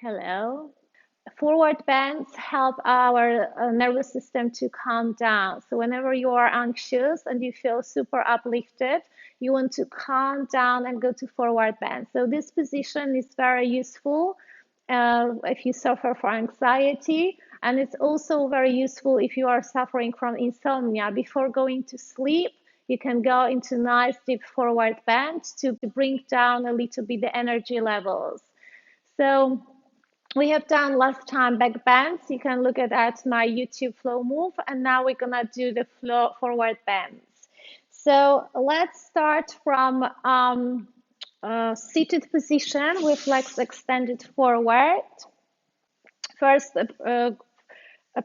Hello. Forward bends help our nervous system to calm down. So whenever you are anxious and you feel super uplifted, you want to calm down and go to forward bend. So this position is very useful if you suffer from anxiety, and it's also very useful if you are suffering from insomnia. Before going to sleep, you can go into nice deep forward bend to bring down a little bit the energy levels. So we have done last time back bends. You can look at my YouTube FlowMove, and now we're gonna do the flow forward bends. So let's start from seated position with legs extended forward. First, a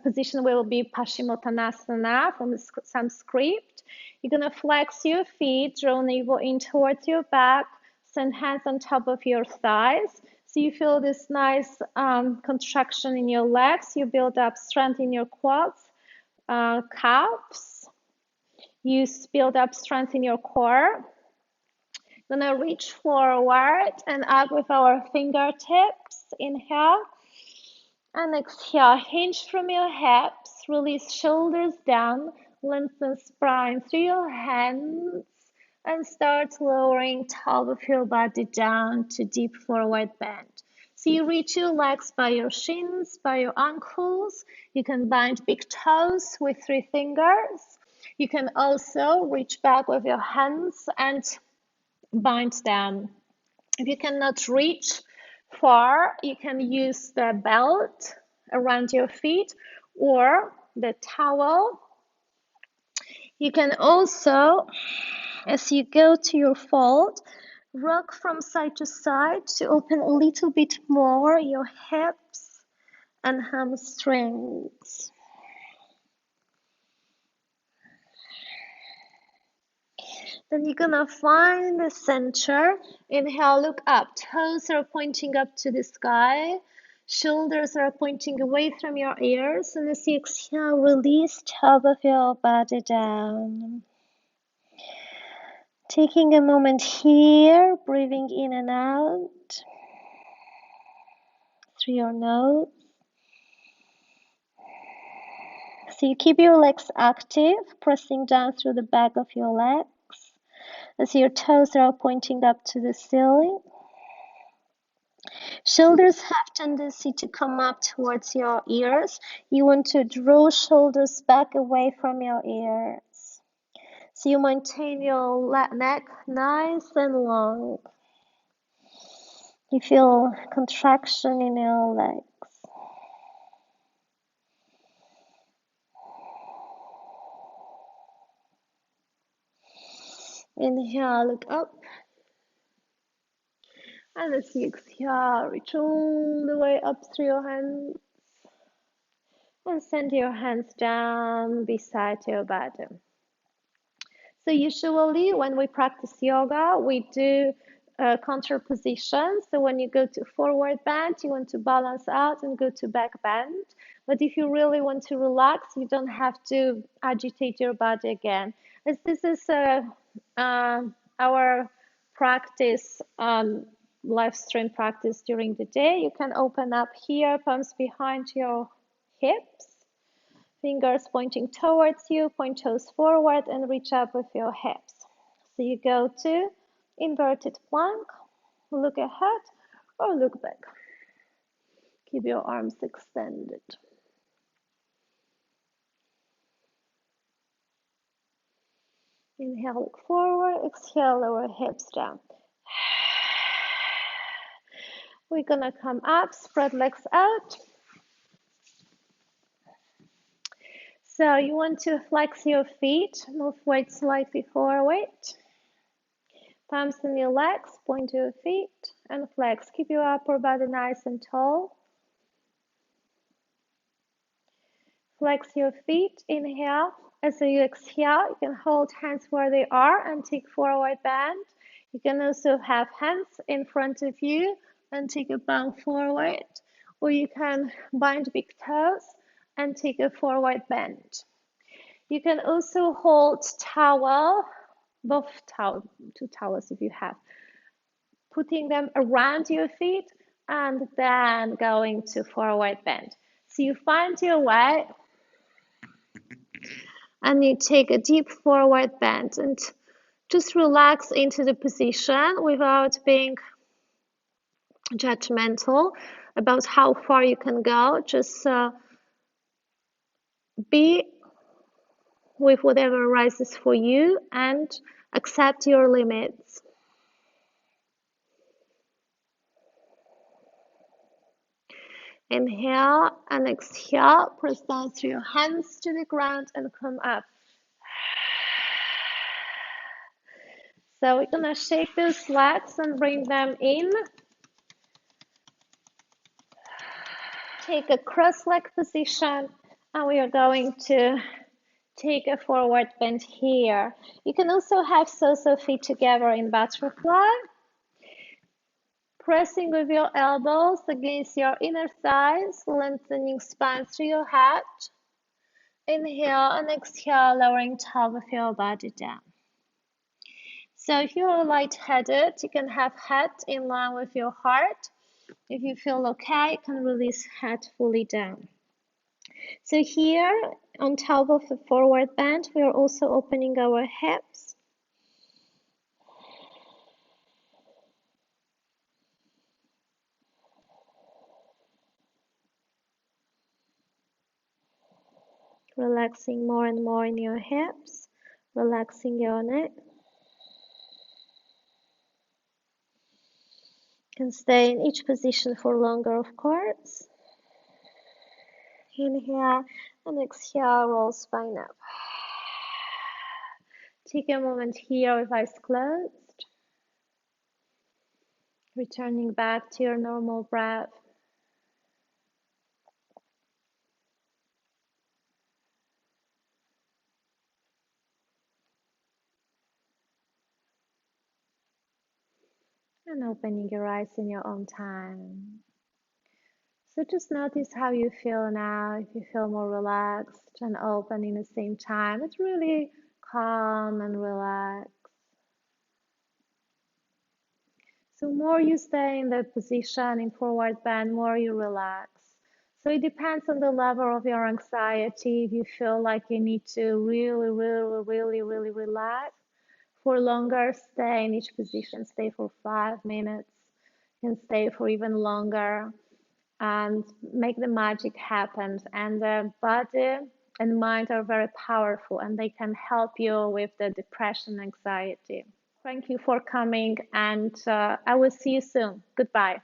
position will be Paschimottanasana from the Sanskrit. You're gonna flex your feet, draw navel in towards your back, send hands on top of your thighs. So you feel this nice contraction in your legs. You build up strength in your quads, calves. You build up strength in your core. Gonna reach forward and up with our fingertips. Inhale. And exhale, hinge from your hips, release shoulders down, lengthen spine through your hands, and start lowering top of your body down to deep forward bend. So you reach your legs by your shins, by your ankles. You can bind big toes with 3 fingers. You can also reach back with your hands and bind them. If you cannot reach far, you can use the belt around your feet or the towel. You can also, as you go to your fold, rock from side to side to open a little bit more your hips and hamstrings. Then you're gonna find the center. Inhale, look up. Toes are pointing up to the sky. Shoulders are pointing away from your ears. And as you exhale, release top of your body down. Taking a moment here, breathing in and out through your nose. So you keep your legs active, pressing down through the back of your legs as your toes are pointing up to the ceiling. Shoulders have tendency to come up towards your ears. You want to draw shoulders back away from your ears. So you maintain your neck nice and long. You feel contraction in your legs. Inhale, look up. And as you exhale, reach all the way up through your hands. And send your hands down beside your body. So usually when we practice yoga, we do counter positions. So when you go to forward bend, you want to balance out and go to back bend. But if you really want to relax, you don't have to agitate your body again. As this is our practice, live stream practice during the day, you can open up here, palms behind your hips. Fingers pointing towards you, point toes forward and reach up with your hips. So you go to inverted plank, look ahead or look back. Keep your arms extended. Inhale, look forward, exhale, lower hips down. We're gonna come up, spread legs out. So you want to flex your feet, move weight slightly forward. Palms in your legs, point to your feet and flex. Keep your upper body nice and tall. Flex your feet, inhale. As you exhale, you can hold hands where they are and take forward bend. You can also have hands in front of you and take a bow forward. Or you can bind big toes and take a forward bend. You can also hold towel, two towels if you have, putting them around your feet and then going to forward bend. So you find your way and you take a deep forward bend and just relax into the position without being judgmental about how far you can go. Just be with whatever arises for you and accept your limits. Inhale and exhale. Press down through your hands to the ground and come up. So we're going to shake those legs and bring them in. Take a cross-leg position, and we are going to take a forward bend here. You can also have so-so feet together in butterfly. Pressing with your elbows against your inner thighs, lengthening spine through your head. Inhale and exhale, lowering top of your body down. So if you're lightheaded, you can have head in line with your heart. If you feel okay, you can release head fully down. So here, on top of the forward bend, we are also opening our hips. Relaxing more and more in your hips, relaxing your neck. You can stay in each position for longer, of course. Inhale and exhale, roll spine up. Take a moment here with eyes closed. Returning back to your normal breath. And opening your eyes in your own time. So just notice how you feel now. If you feel more relaxed and open in the same time, it's really calm and relaxed. So more you stay in the position in forward bend, more you relax. So it depends on the level of your anxiety. If you feel like you need to really relax for longer, stay in each position. Stay for 5 minutes. You can stay for even longer and make the magic happen. And the body and mind are very powerful, and they can help you with the depression, anxiety. Thank you for coming, and I will see you soon. Goodbye.